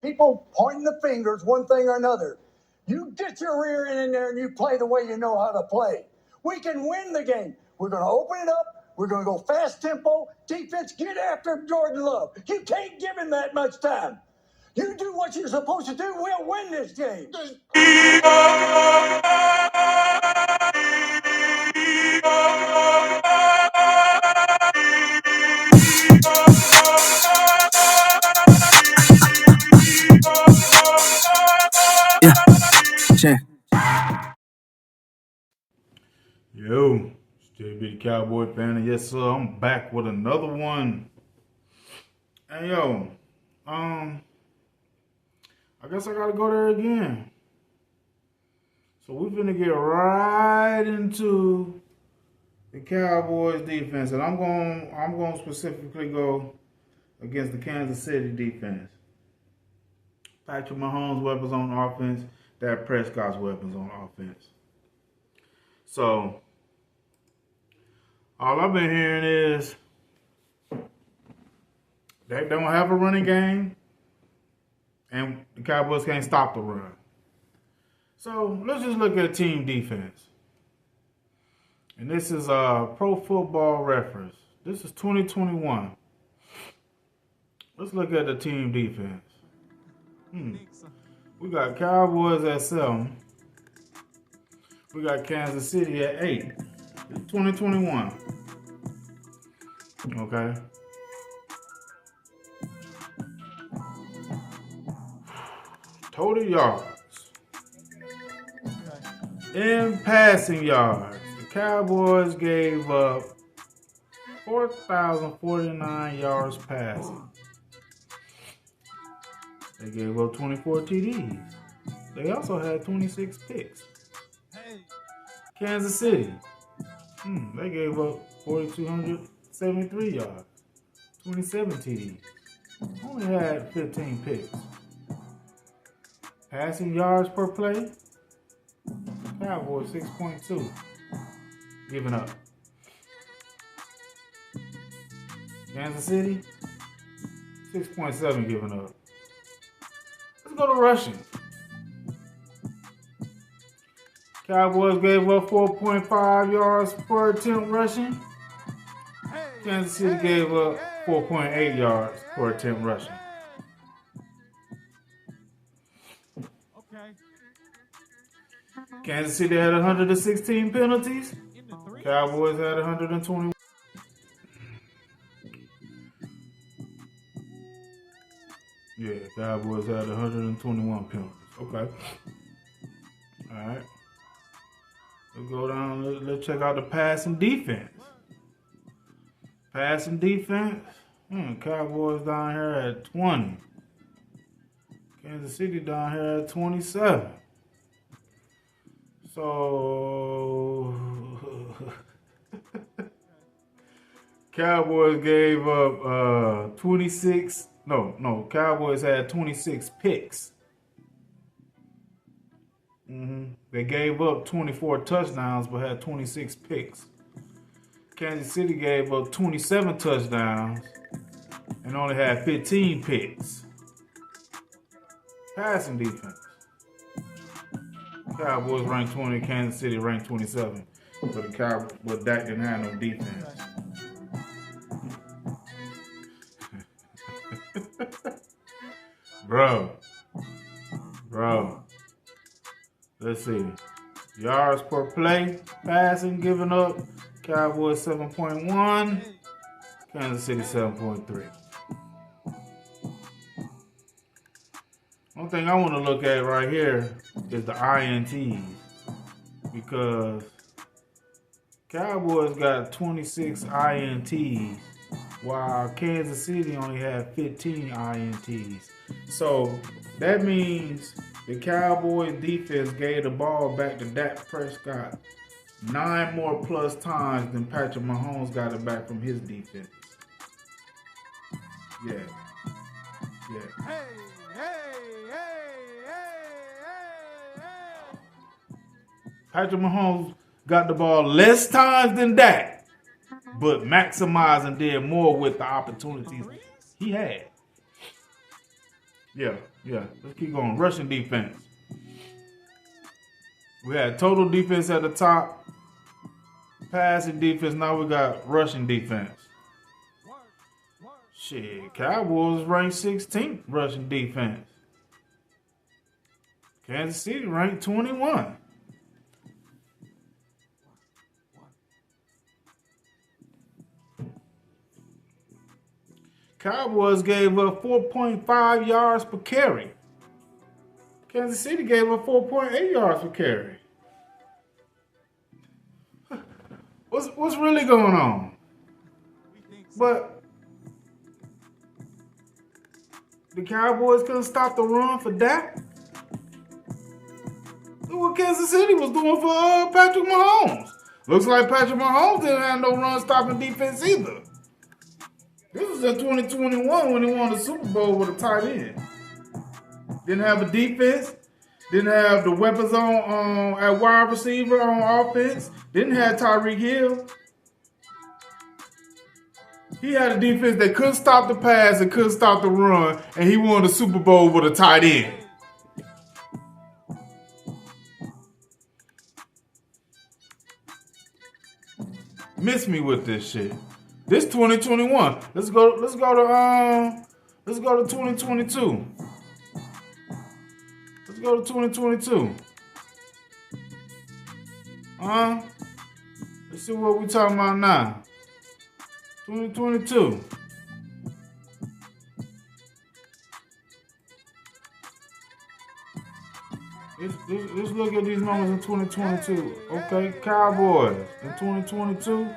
People pointing the fingers, one thing or another. You get your rear end in there and you play the way you know how to play. We can win the game. We're going to open it up. We're going to go fast tempo. Defense, get after Jordan Love. You can't give him that much time. You do what you're supposed to do, we'll win this game. Yeah, check. Yo, still be the Cowboy fan, and yes, sir, I'm back with another one. And yo, I guess I gotta go there again. So we're finna get right into the Cowboys defense, and I'm going specifically go against the Kansas City defense. Patrick Mahomes' weapons on offense, Dak Prescott's weapons on offense. So all I've been hearing is they don't have a running game, and the Cowboys can't stop the run. So let's just look at team defense. And this is Pro Football Reference. This is 2021. Let's look at the team defense. We got Cowboys at 7. We got Kansas City at 8. It's 2021. Okay. Total yards. In passing yards, the Cowboys gave up 4,049 yards passing. They gave up 24 TDs. They also had 26 picks. Kansas City, they gave up 4,273 yards, 27 TDs. Only had 15 picks. Passing yards per play, Cowboys 6.2 giving up. Kansas City 6.7 giving up. Let's go to rushing. Cowboys gave up 4.5 yards per attempt rushing. Kansas City gave up 4.8 yards per attempt rushing. Kansas City had 116 penalties. Cowboys had 121. Yeah, Cowboys had 121 penalties. Okay. All right. Let's go down. Let's check out the passing defense. Passing defense. Cowboys down here at 20. Kansas City down here at 27. So Cowboys gave up 26. No. Cowboys had 26 picks. They gave up 24 touchdowns but had 26 picks. Kansas City gave up 27 touchdowns and only had 15 picks. Passing defense. Cowboys ranked 20, Kansas City ranked 27. But Dak didn't have no defense. Bro. Let's see. Yards per play, passing, giving up. Cowboys 7.1. Kansas City 7.3. One thing I want to look at right here is the INTs. Because Cowboys got 26 INTs while Kansas City only had 15 INTs. So that means the Cowboys defense gave the ball back to Dak Prescott 9 more plus times than Patrick Mahomes got it back from his defense. Yeah. Patrick Mahomes got the ball less times than Dak, but maximized and did more with the opportunities he had. Yeah. Let's keep going. Rushing defense. We had total defense at the top. Passing defense. Now we got rushing defense. Shit, Cowboys ranked 16th rushing defense. Kansas City ranked 21. Cowboys gave up 4.5 yards per carry. Kansas City gave up 4.8 yards per carry. What's really going on? But the Cowboys couldn't stop the run for Dak. Look what Kansas City was doing for Patrick Mahomes. Looks like Patrick Mahomes didn't have no run-stopping defense either. This was in 2021 when he won the Super Bowl with a tight end. Didn't have a defense. Didn't have the weapons on at wide receiver on offense. Didn't have Tyreek Hill. He had a defense that couldn't stop the pass and couldn't stop the run, and he won the Super Bowl with a tight end. Miss me with this shit. This 2021. Let's go to 2022. Let's go to 2022. Let's see what we talking about now. 2022. Let's look at these numbers in 2022. Okay, Cowboys in 2022,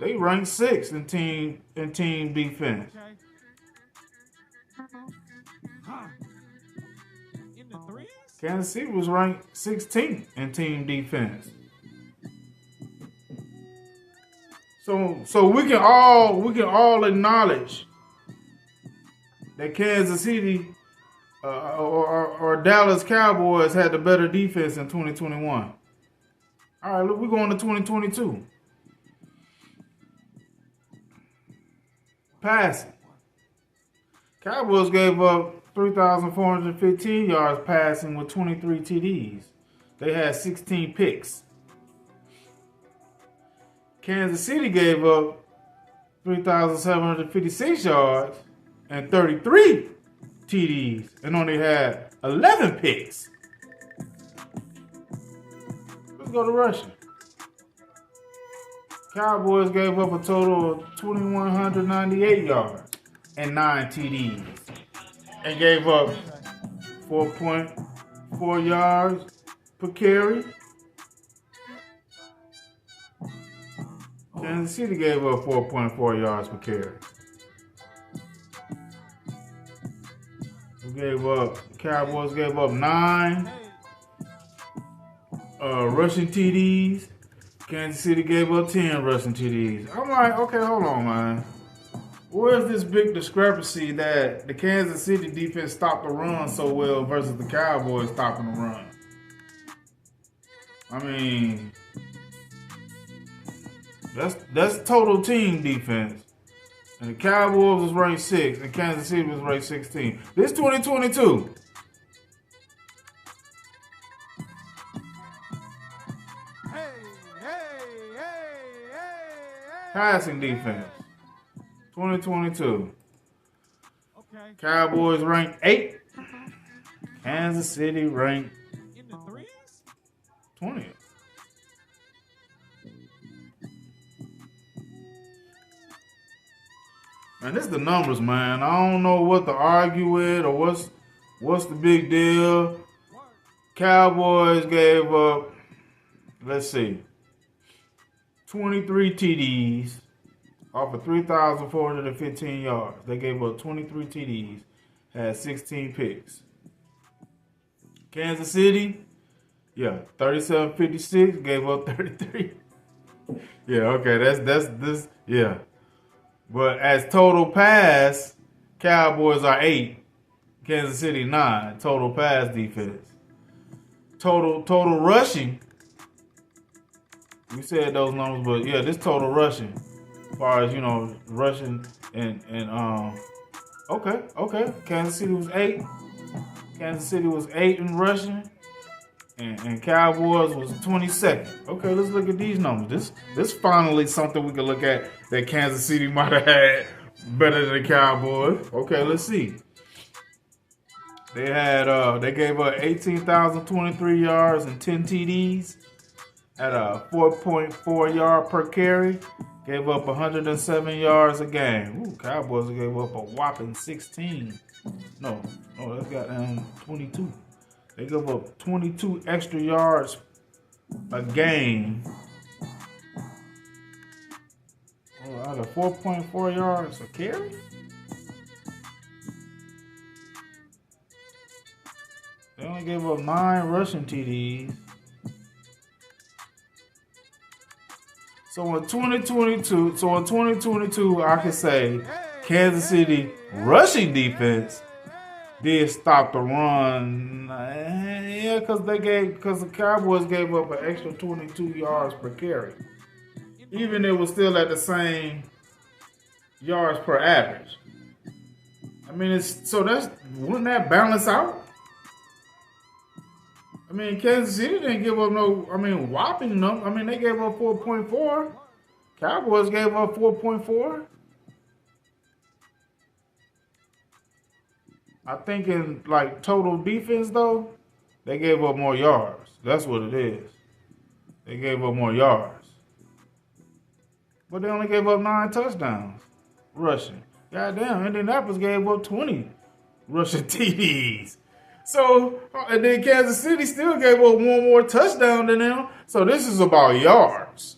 they ranked 6th in team defense. Kansas City was ranked 16th in team defense. So we can all acknowledge that Kansas City or Dallas Cowboys had the better defense in 2021. All right, look, we're going to 2022. Passing. Cowboys gave up 3,415 yards passing with 23 TDs. They had 16 picks. Kansas City gave up 3,756 yards and 33 TDs and only had 11 picks. Let's go to rushing. Cowboys gave up a total of 2,198 yards and 9 TDs and gave up 4.4 yards per carry. Kansas City gave up 4.4 yards per carry. Cowboys gave up 9 rushing TDs. Kansas City gave up 10 rushing TDs. I'm like, okay, hold on, man. Where's this big discrepancy that the Kansas City defense stopped the run so well versus the Cowboys stopping the run? I mean, that's total team defense. And the Cowboys was ranked 6th, and Kansas City was ranked 16th. This 2022. Passing defense. 2022. Cowboys ranked 8th. Kansas City ranked 20th. Man, this is the numbers, man. I don't know what to argue with or what's the big deal. Cowboys gave up, let's see, 23 TDs off of 3,415 yards. They gave up 23 TDs, had 16 picks. Kansas City, 37-56, gave up 33. Yeah, okay, that's this, yeah. But as total pass, Cowboys are 8, Kansas City 9. Total pass defense. Total rushing. We said those numbers, but yeah, this total rushing. As far as rushing and okay. Kansas City was 8, Kansas City was 8th in rushing, and Cowboys was 22nd. Okay, let's look at these numbers. This finally something we can look at that Kansas City might have had better than the Cowboys. Okay, let's see. They gave up 18,023 yards and 10 TDs at a 4.4 yard per carry. Gave up 107 yards a game. Ooh, Cowboys gave up a whopping 16. No, that's got 22. They gave up 22 extra yards a game. Out of 4.4 yards a carry? They only gave up 9 rushing TDs. So in 2022, I can say Kansas City rushing defense did stop the run. Yeah, because the Cowboys gave up an extra 22 yards per carry. Even it was still at the same yards per average. I mean, wouldn't that balance out? I mean, Kansas City didn't give up whopping number. I mean, they gave up 4.4. Cowboys gave up 4.4. I think in like total defense though, they gave up more yards. That's what it is. They gave up more yards. But they only gave up 9 touchdowns rushing. Goddamn, Indianapolis gave up 20 rushing TDs. So, and then Kansas City still gave up 1 more touchdown than them. So this is about yards.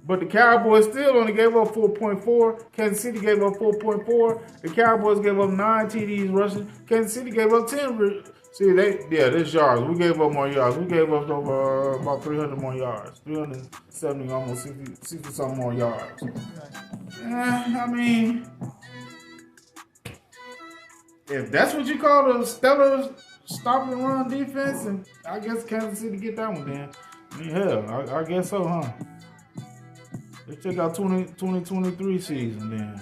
But the Cowboys still only gave up 4.4. Kansas City gave up 4.4. The Cowboys gave up 9 TDs rushing. Kansas City gave up 10. See, this yards. We gave up more yards. We gave up over about 300 more yards. 370, almost 60 some more yards. I mean, if that's what you call the stellar stop and run defense, and I guess Kansas City get that one then. I mean, hell, I guess so, huh? Let's check out 2023 season then.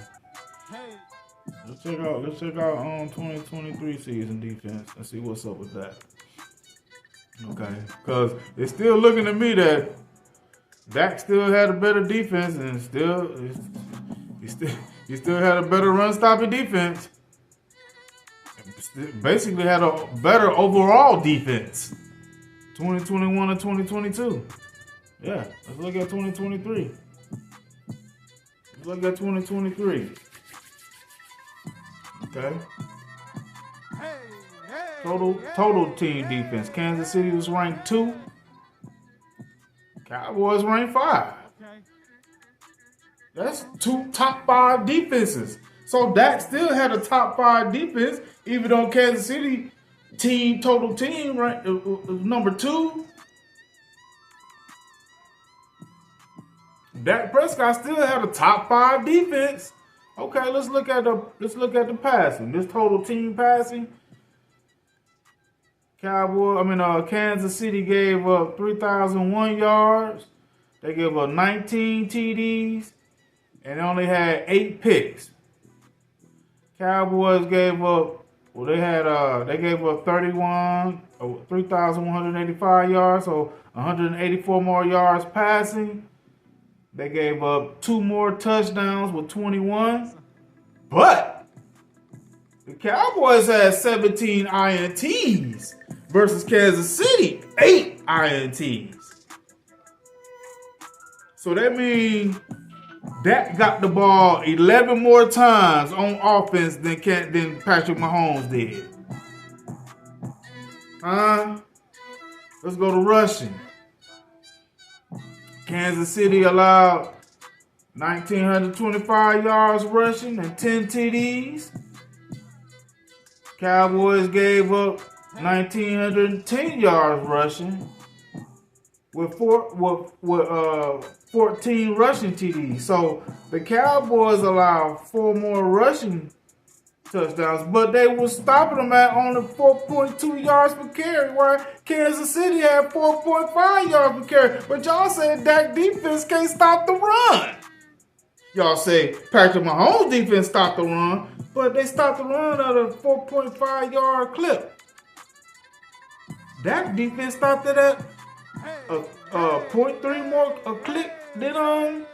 Let's check out 2023 season defense and see what's up with that. Okay, because it's still looking to me that Dak still had a better defense and he still had a better run stopping defense. Basically had a better overall defense. 2021 and 2022. Yeah, let's look at 2023. Look at 2023. Okay. Total team defense. Kansas City was ranked 2. Cowboys ranked 5. That's 2 top 5 defenses. So Dak still had a top 5 defense, even though Kansas City total team ranked number 2. Dak Prescott still had a top 5 defense. Okay, let's look at the passing. This total team passing. Kansas City gave up 3,001 yards. They gave up 19 TDs, and they only had 8 picks. Cowboys gave up. They gave up 3,185 yards, so 184 more yards passing. They gave up 2 more touchdowns with 21. But the Cowboys had 17 INTs versus Kansas City, 8 INTs. So that means Dak got the ball 11 more times on offense than Patrick Mahomes did. Let's go to rushing. Kansas City allowed 1,925 yards rushing and 10 TDs. Cowboys gave up 1,910 yards rushing with 14 rushing TDs. So the Cowboys allowed 4 more rushing touchdowns, but they were stopping them at only 4.2 yards per carry, while Kansas City had 4.5 yards per carry. But y'all said Dak defense can't stop the run. Y'all say Patrick Mahomes defense stopped the run, but they stopped the run at a 4.5 yard clip. That defense stopped it at .3 more a click than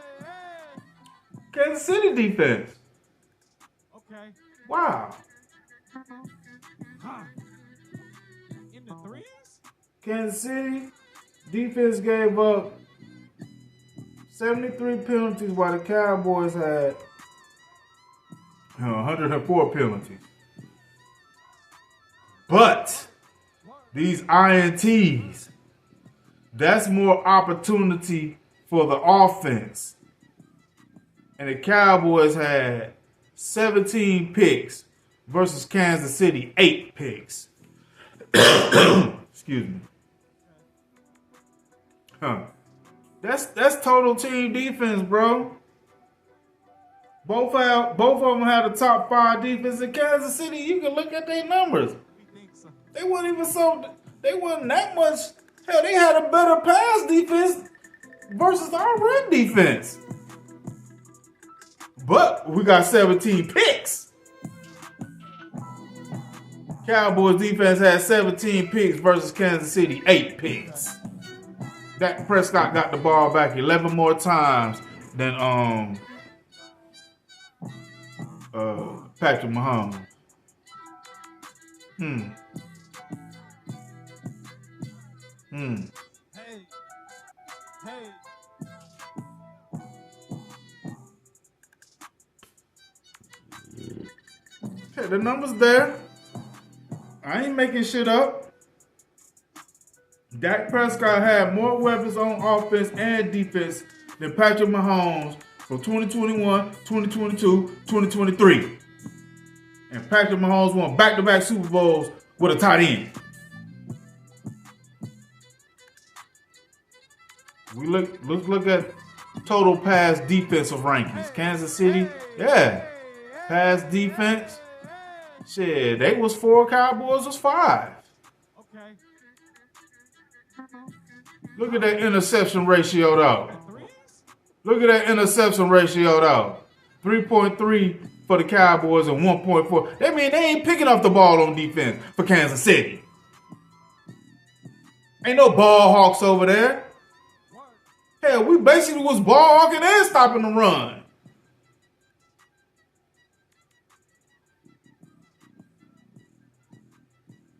Kansas City defense. Okay. Wow. In the threes? Kansas City defense gave up 73 penalties while the Cowboys had 104 penalties. But these INTs, that's more opportunity for the offense. And the Cowboys had 17 picks versus Kansas City 8 picks. Excuse me. That's total team defense, bro. Both of them had a top 5 defense. In Kansas City, you can look at their numbers. They wasn't that much. Hell, they had a better pass defense versus our run defense. But we got 17 picks. Cowboys defense had 17 picks versus Kansas City 8 picks. Dak Prescott got the ball back 11 more times than Patrick Mahomes. Hey. Hey, the numbers there. I ain't making shit up. Dak Prescott had more weapons on offense and defense than Patrick Mahomes from 2021, 2022, 2023. And Patrick Mahomes won back-to-back Super Bowls with a tight end. Let's look at total pass defensive rankings. Kansas City, yeah. Pass defense. Shit, they was 4, Cowboys was 5. Okay. Look at that interception ratio though. Look at that interception ratio though. 3.3 for the Cowboys and 1.4. That mean they ain't picking up the ball on defense for Kansas City. Ain't no ball hawks over there. Hell, we basically was ball hawking and stopping the run.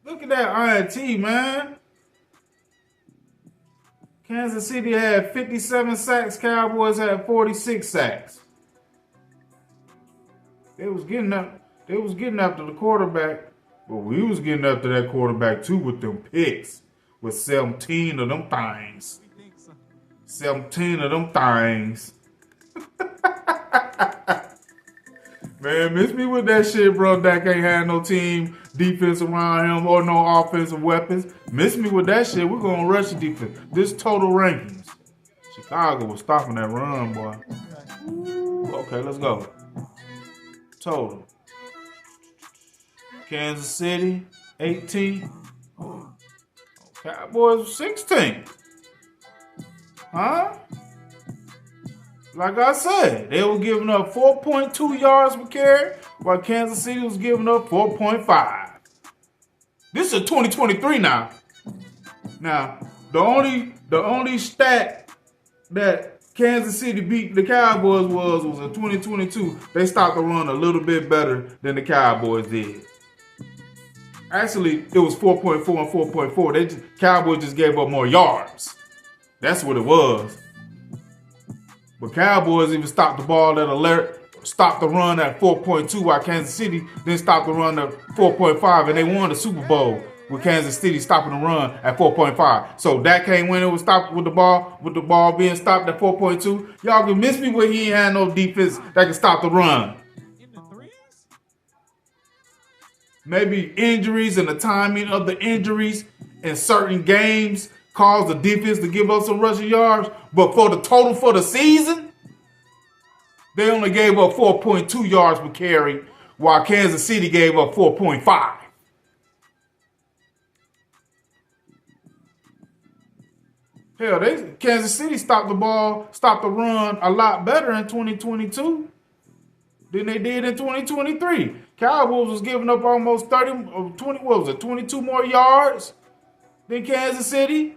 Look at that INT, man. Kansas City had 57 sacks. Cowboys had 46 sacks. They was getting after the quarterback, but we was getting after that quarterback too with them picks. With 17 of them things. 17 of them things. Man, miss me with that shit, bro. Dak ain't had no team defense around him or no offensive weapons. Miss me with that shit. We're going to rush the defense. This total rankings. Chicago was stopping that run, boy. Ooh, okay, let's go. Total. Kansas City, 18. Cowboys, 16. Huh? Like I said, they were giving up 4.2 yards per carry, while Kansas City was giving up 4.5. This is 2023 now. Now, the only stat that Kansas City beat the Cowboys was in 2022. They stopped the run a little bit better than the Cowboys did. Actually, it was 4.4 and 4.4. Cowboys just gave up more yards. That's what it was. But Cowboys even stopped the ball stopped the run at 4.2, while Kansas City then stopped the run at 4.5, and they won the Super Bowl with Kansas City stopping the run at 4.5. So Dak can't win it with the ball being stopped at 4.2. Y'all can miss me where he ain't had no defense that can stop the run. Maybe injuries and the timing of the injuries in certain games caused the defense to give up some rushing yards, but for the total for the season, they only gave up 4.2 yards per carry, while Kansas City gave up 4.5. Hell, Kansas City stopped the run a lot better in 2022 than they did in 2023. Cowboys was giving up almost 22 more yards than Kansas City.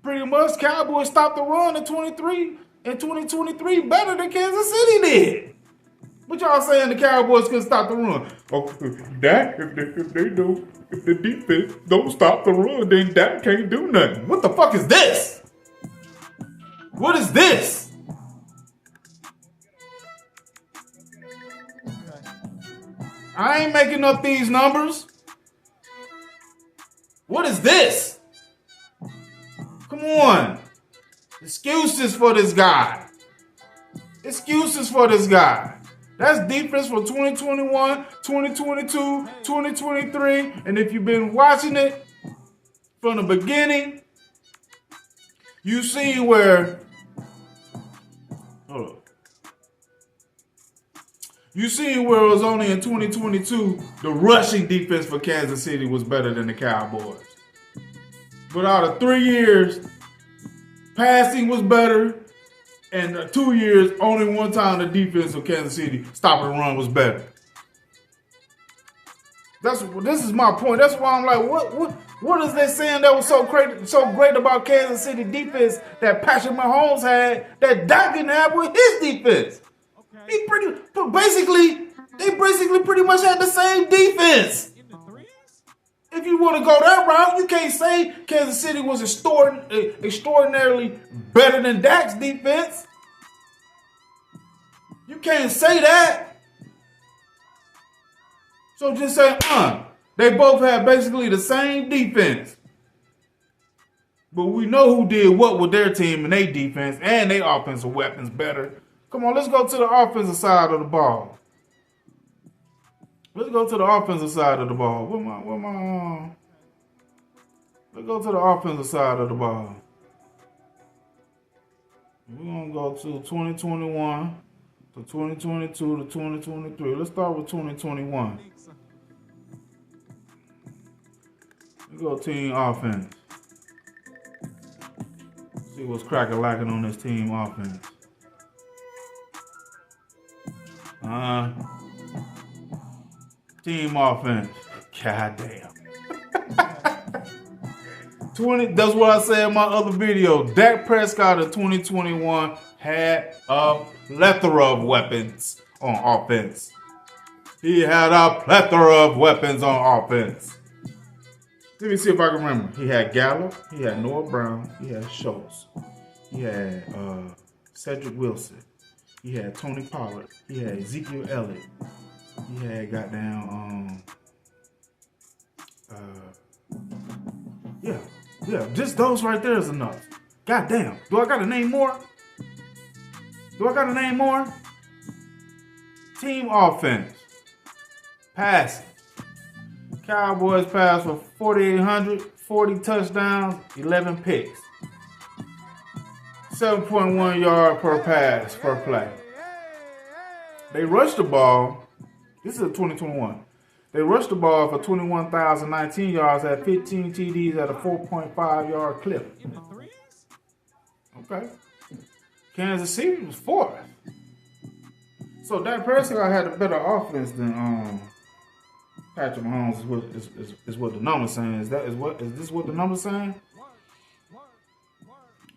Pretty much, Cowboys stopped the run in 2023 better than Kansas City did. What y'all saying the Cowboys couldn't stop the run? Oh, Dak, if the defense don't stop the run, then Dak can't do nothing. What the fuck is this? What is this? I ain't making up these numbers. What is this? Come on. Excuses for this guy. Excuses for this guy. That's defense for 2021, 2022, 2023. And if you've been watching it from the beginning, you see where, hold up. You see where it was only in 2022, the rushing defense for Kansas City was better than the Cowboys. But out of 3 years, passing was better. And 2 years, only one time the defense of Kansas City stopping the run was better. This is my point. That's why I'm like, what is they saying that was so great about Kansas City defense that Patrick Mahomes had that Dak didn't have with his defense? Okay. They basically pretty much had the same defense. In the threes? If you want to go that route, you can't say Kansas City was extraordinarily better than Dak's defense. You can't say that. So just say, they both had basically the same defense. But we know who did what with their team and their defense and their offensive weapons better. Come on, let's go to the offensive side of the ball. Let's go to the offensive side of the ball. Let's go to the offensive side of the ball. We're going to go to 2021 to 2022 to 2023. Let's start with 2021. Let's go team offense. See what's crack-a-lacking on this team offense. Team offense. God damn. 20. That's what I said in my other video. Dak Prescott of 2021 had a plethora of weapons on offense. He had a plethora of weapons on offense. Let me see if I can remember. He had Gallup. He had Noah Brown. He had Schultz. He had Cedric Wilson. He had Tony Pollard. He had Ezekiel Elliott. He had goddamn yeah, just those right there is enough. Goddamn. Do I gotta name more? Team offense. Passing. Cowboys passed for 4,800, 40 touchdowns, 11 picks. 7.1 yard per pass per play. They rushed the ball. This is a 2021. They rushed the ball for 21,019 yards at 15 TDs at a 4.5 yard clip. In the threes? Okay. Kansas City was fourth. So Dak Prescott had a better offense than Patrick Mahomes is what the numbers saying. Is this what the numbers saying?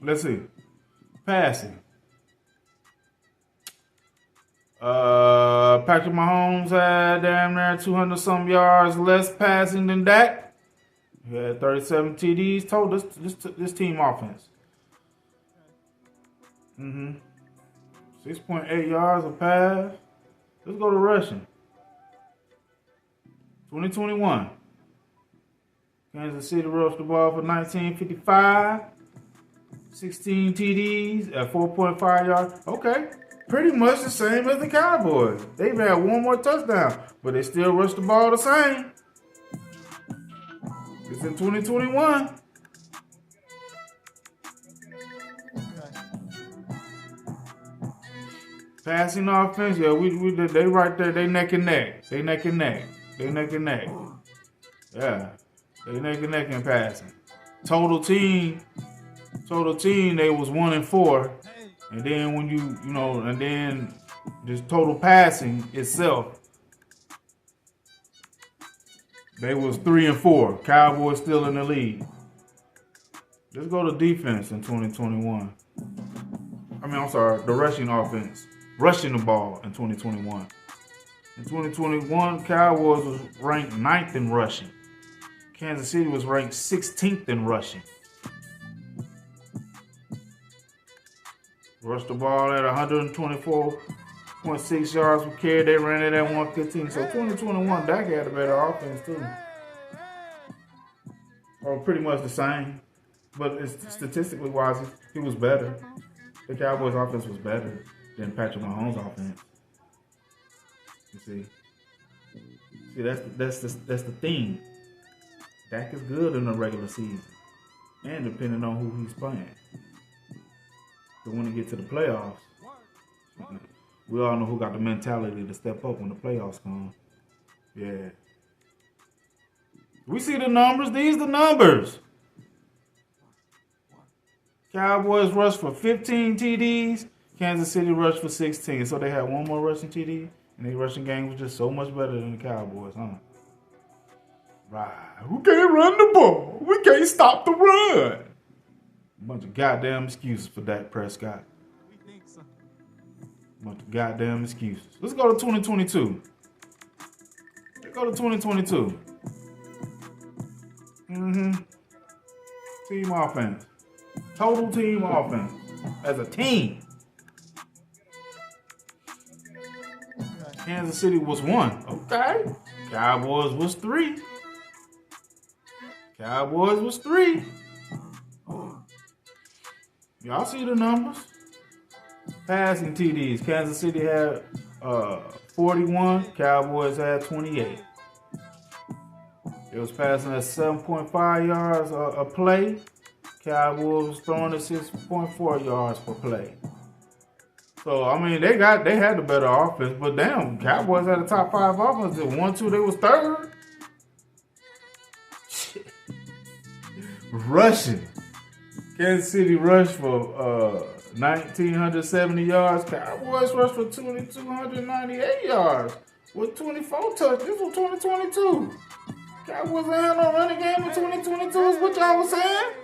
Let's see. Passing. Patrick Mahomes had damn near 200 some yards less passing than Dak. He had 37 TDs total. This team offense. 6.8 yards a pass. Let's go to rushing. 2021. Kansas City rushed the ball for 1955. 16 TDs at 4.5 yards. Okay. Pretty much the same as the Cowboys. They've had one more touchdown, but they still rush the ball the same. It's in 2021. Passing offense, yeah, they right there. They neck and neck. Yeah, they neck and neck in passing. Total team, they was 1-4. And then when and then this total passing itself, They was 3-4. Cowboys still in the lead. Let's go to defense in 2021. I'm sorry, the rushing offense. Rushing the ball in 2021. In 2021, Cowboys was ranked 9th in rushing. Kansas City was ranked 16th in rushing. Rushed the ball at 124.6 yards per carry. They ran it at 115. So 2021, Dak had a better offense too. Or pretty much the same. But it's statistically wise, he was better. The Cowboys offense was better than Patrick Mahomes' offense. You see, that's the thing. Dak is good in the regular season, and depending on who he's playing. But when he get to the playoffs, we all know who got the mentality to step up when the playoffs come. Yeah, we see the numbers. These the numbers. Cowboys rushed for 15 TDs. Kansas City rushed for 16. So they had one more rushing TD, and their rushing game was just so much better than the Cowboys, huh? Right. Who can't run the ball? We can't stop the run. A bunch of goddamn excuses for Dak Prescott. We think so. A bunch of goddamn excuses. Let's go to 2022. Let's go to 2022. Team offense. Total team offense. As a team. Kansas City was 1. Okay. Cowboys was 3. Cowboys was 3. Y'all see the numbers? Passing TDs. Kansas City had 41. Cowboys had 28. It was passing at 7.5 yards a play. Cowboys was throwing at 6.4 yards per play. So I mean, they had the better offense, but damn, Cowboys had the top 5 offense. At 1-2, they was 3rd. Rushing. Kansas City rushed for 1,970 yards. Cowboys rushed for 2,298 yards with 24 touchdowns. This was 2022. Cowboys ain't had no running game in 2022 is what y'all was saying?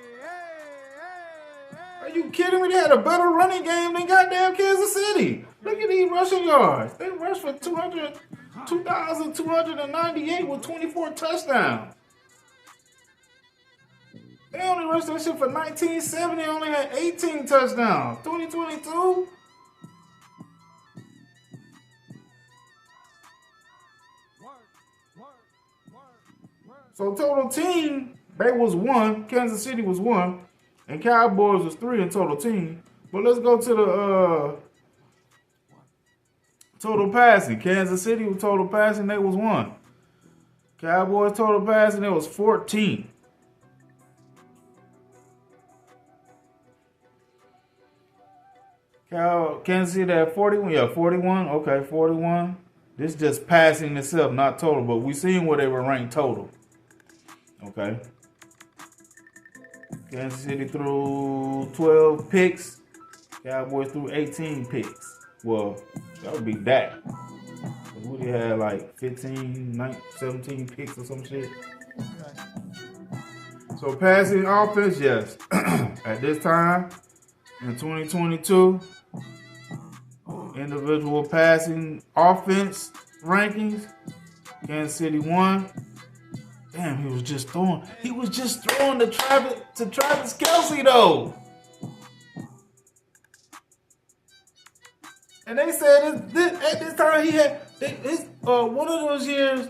Are you kidding me? They had a better running game than goddamn Kansas City. Look at these rushing yards. They rushed for 2,298 with 24 touchdowns. They only rushed that shit for 1970. Only had 18 touchdowns. 2022. So total team, they was 1. Kansas City was 1. And Cowboys was 3 in total team. But let's go to the total passing. Kansas City was total passing, they was 1. Cowboys total passing, it was 14. Kansas City had 41. Yeah, 41. Okay, 41. This is just passing itself, not total. But we seen where they were ranked total. Okay. Kansas City threw 12 picks. Cowboys threw 18 picks. Well, that would be that. We had like 15, 19, 17 picks or some shit. So passing offense, yes. At this time, in 2022, individual passing offense rankings, Kansas City 1. Damn, he was just throwing to Travis Kelce though. And they said at this time he had one of those years,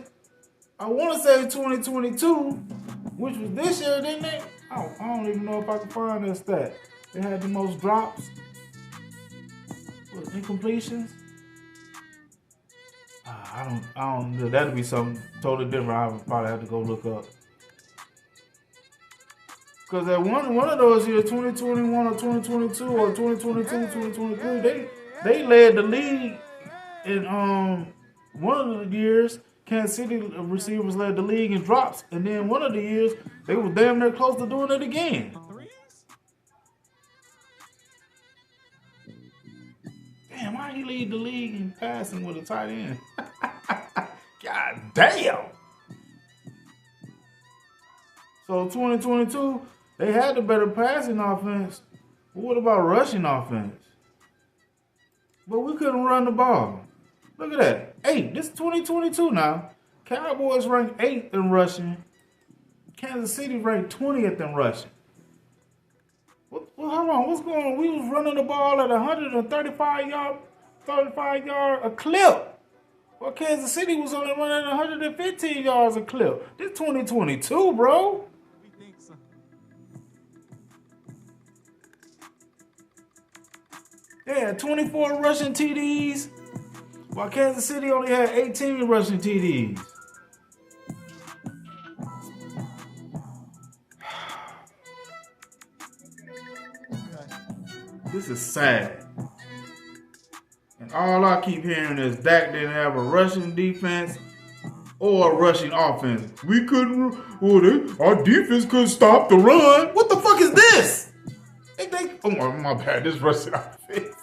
I want to say 2022, which was this year, didn't they? I don't even know if I can find that stat. They had the most drops, incompletions. I don't know. That'd be something totally different. I would probably have to go look up. Because at one of those years, 2021 or 2022 or 2022, 2023, they led the league in one of the years. Kansas City receivers led the league in drops, and then one of the years they were damn near close to doing it again. Damn, why he lead the league in passing with a tight end? God damn. So 2022, they had the better passing offense. But what about rushing offense? But we couldn't run the ball. Look at that. 8. This is 2022 now. Cowboys ranked 8th in rushing. Kansas City ranked 20th in rushing. Well, hold on. What's going on? We was running the ball at 135 yard a clip. Well, Kansas City was only running 115 yards a clip. This 2022, bro. We think so. They had 24 rushing TDs, while Kansas City only had 18 rushing TDs. This is sad. And all I keep hearing is Dak didn't have a rushing defense or a rushing offense. We couldn't, our defense couldn't stop the run. What the fuck is this? Oh my bad, this rushing offense.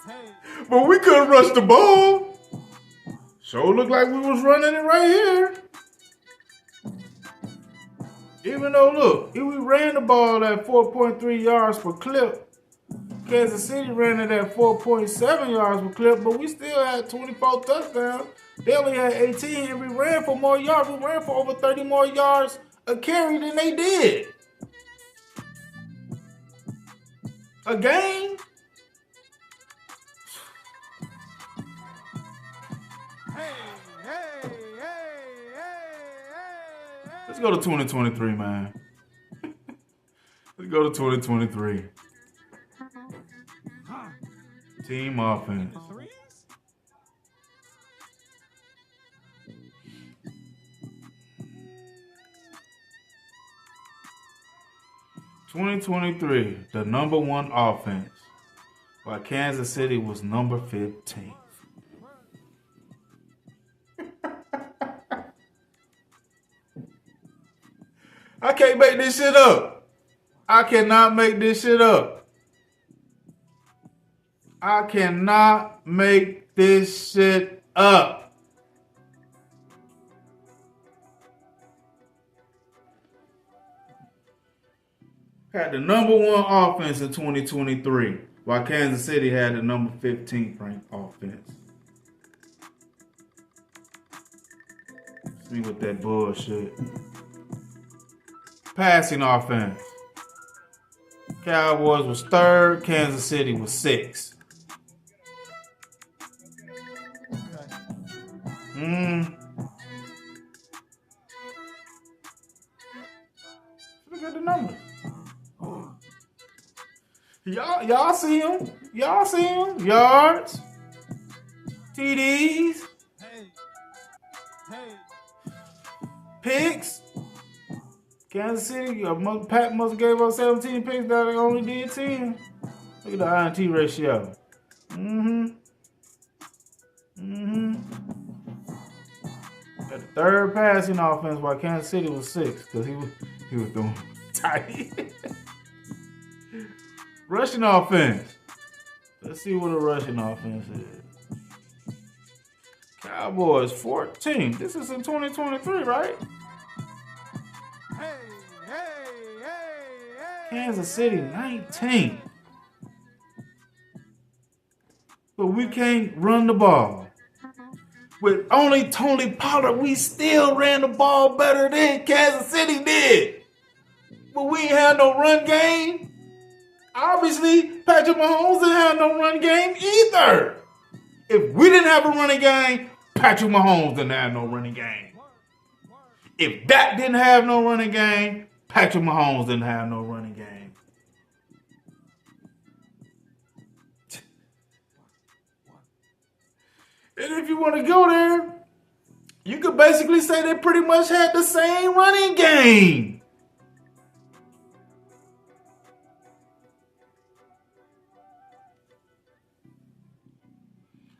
But we couldn't rush the ball. Sure looked like we was running it right here. Even though, look, if we ran the ball at 4.3 yards per clip, Kansas City ran it at 4.7 yards per clip, but we still had 24 touchdowns. They only had 18, and we ran for more yards. We ran for over 30 more yards a carry than they did. A game? Let's go to 2023, man. Let's go to 2023. Team offense. 2023, the number 1 offense, while Kansas City was number 15. I can't make this shit up. I cannot make this shit up. I cannot make this shit up. Had the number 1 offense in 2023, while Kansas City had the number 15th ranked offense. See with that bullshit. Passing offense. Cowboys was 3rd, Kansas City was 6th. Look at the numbers. Y'all see him? Y'all see him? Yards, TDs, picks. Kansas City, Pat must have gave us 17 picks that they only did 10. Look at the INT ratio. Got the 3rd passing offense while Kansas City was 6th because he was doing tight. Rushing offense. Let's see what a rushing offense is. Cowboys 14. This is in 2023, right? Kansas City 19. But we can't run the ball. With only Tony Pollard, we still ran the ball better than Kansas City did. But we ain't had no run game. Obviously, Patrick Mahomes didn't have no run game either. If we didn't have a running game, Patrick Mahomes didn't have no running game. If Dak didn't have no running game, Patrick Mahomes didn't have no running game. And if you want to go there, you could basically say they pretty much had the same running game.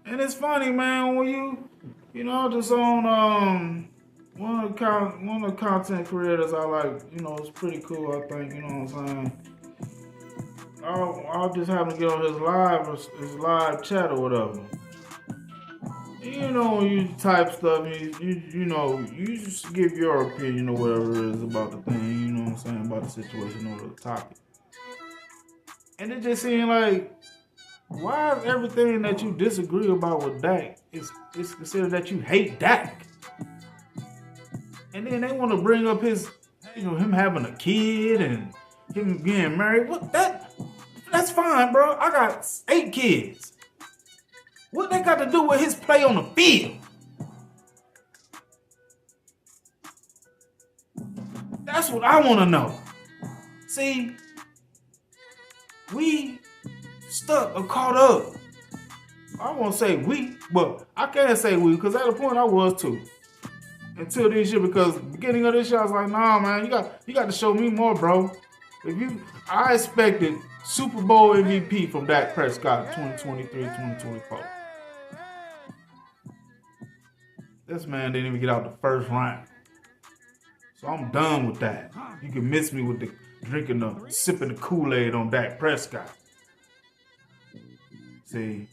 And it's funny, man, when you know, just on one of the content creators I like, you know, it's pretty cool, I think, you know what I'm saying? I'll just happen to get on his live chat or whatever. You know, when you type stuff, you know, you just give your opinion or whatever it is about the thing, you know I'm saying, about the situation or the topic. And it just seemed like, why is everything that you disagree about with Dak is considered that you hate Dak? And then they want to bring up his, him having a kid and him getting married. That's fine, bro. I got 8 kids. What they got to do with his play on the field? That's what I want to know. See, we stuck or caught up. I won't say we, but I can't say we, because at the point I was too. Until this year, because beginning of this year, I was like, nah, man, you got to show me more, bro. I expected Super Bowl MVP from Dak Prescott 2023, 2024. This man didn't even get out the first round. So I'm done with that. You can miss me with the sipping the Kool-Aid on Dak Prescott. See?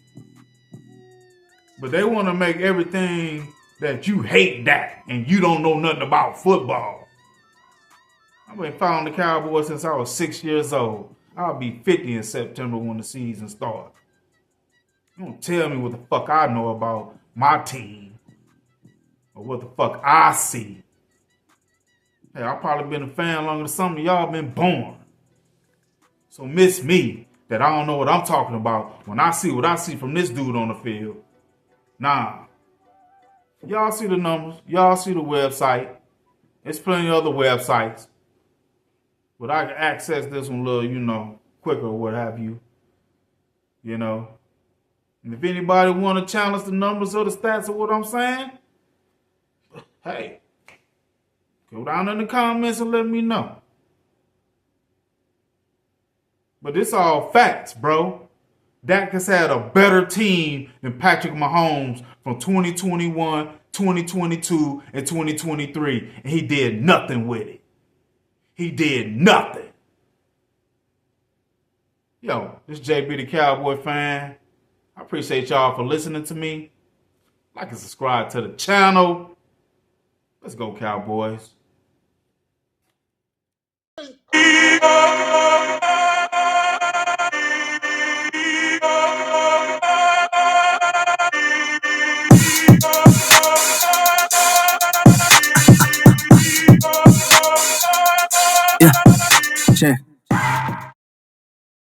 But they want to make everything that you hate Dak and you don't know nothing about football. I've been following the Cowboys since I was 6 years old. I'll be 50 in September when the season starts. You don't tell me what the fuck I know about my team or what the fuck I see. Hey, I've probably been a fan longer than some of y'all been born. So miss me that I don't know what I'm talking about when I see what I see from this dude on the field. Nah. Y'all see the numbers. Y'all see the website. There's plenty of other websites. But I can access this one a little, quicker or what have you. And if anybody want to challenge the numbers or the stats of what I'm saying, hey, go down in the comments and let me know. But this all facts, bro. Dak has had a better team than Patrick Mahomes from 2021, 2022, and 2023. And he did nothing with it. He did nothing. Yo, this JB the Cowboy fan. I appreciate y'all for listening to me. Like and subscribe to the channel. Let's go, Cowboys. Yeah, check.